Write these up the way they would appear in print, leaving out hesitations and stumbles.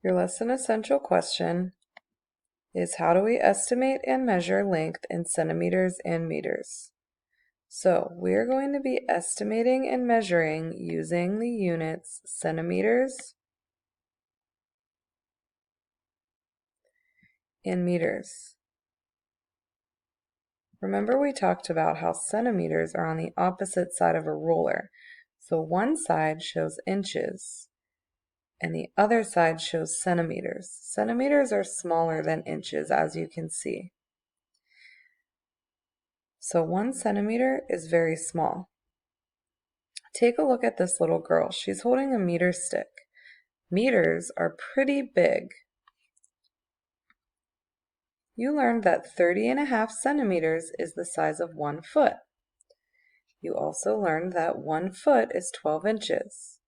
Your lesson essential question is, how do we estimate and measure length in centimeters and meters? So we're going to be estimating and measuring using the units centimeters and meters. Remember, we talked about how centimeters are on the opposite side of a ruler. So one side shows inches and the other side shows centimeters. Centimeters are smaller than inches, as you can see. So 1 centimeter is very small. Take a look at this little girl. She's holding a meter stick. Meters are pretty big. You learned that 30.5 centimeters is the size of 1 foot. You also learned that 1 foot is 12 inches.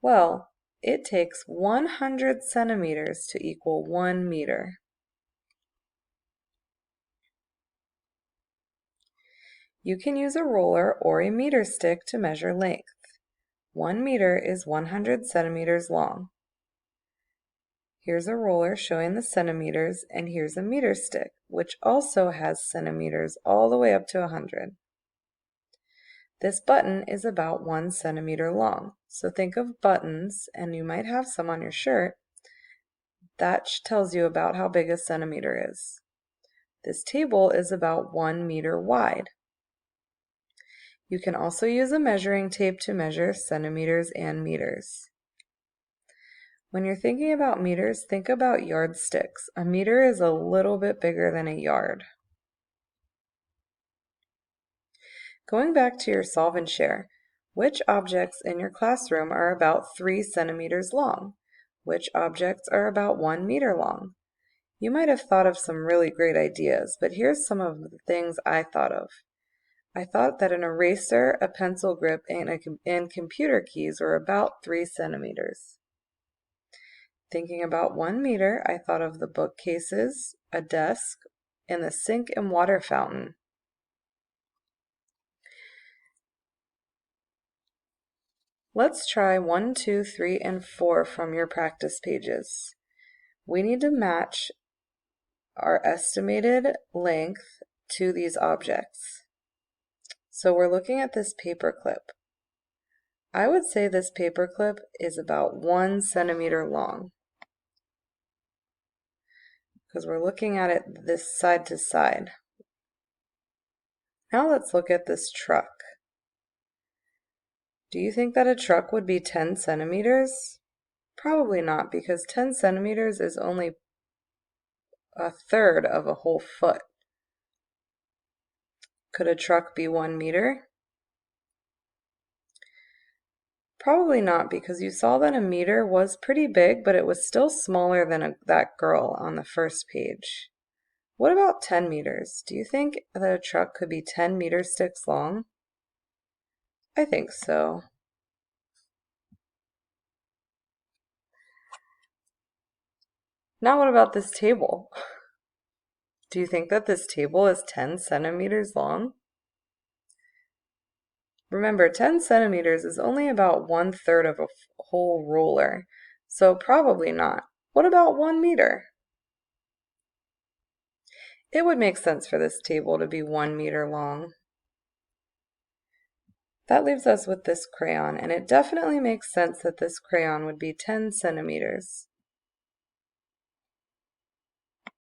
Well, it takes 100 centimeters to equal 1 meter. You can use a ruler or a meter stick to measure length. 1 meter is 100 centimeters long. Here's a ruler showing the centimeters, and here's a meter stick, which also has centimeters all the way up to 100. This button is about 1 centimeter long. So think of buttons, and you might have some on your shirt. That tells you about how big a centimeter is. This table is about 1 meter wide. You can also use a measuring tape to measure centimeters and meters. When you're thinking about meters, think about yardsticks. A meter is a little bit bigger than a yard. Going back to your solve and share, which objects in your classroom are about 3 centimeters long? Which objects are about 1 meter long? You might have thought of some really great ideas, but here's some of the things I thought of. I thought that an eraser, a pencil grip, and computer keys were about 3 centimeters. Thinking about 1 meter, I thought of the bookcases, a desk, and the sink and water fountain. Let's try 1, 2, 3, and 4 from your practice pages. We need to match our estimated length to these objects. So we're looking at this paper clip. I would say this paper clip is about 1 centimeter long, because we're looking at it this side to side. Now let's look at this truck. Do you think that a truck would be 10 centimeters? Probably not, because 10 centimeters is only a third of a whole foot. Could a truck be 1 meter? Probably not, because you saw that a meter was pretty big, but it was still smaller than that girl on the first page. What about 10 meters? Do you think that a truck could be 10 meter sticks long? I think so. Now what about this table? Do you think that this table is 10 centimeters long? Remember, 10 centimeters is only about 1/3 of a whole ruler, so probably not. What about 1 meter? It would make sense for this table to be 1 meter long. That leaves us with this crayon, and it definitely makes sense that this crayon would be 10 centimeters.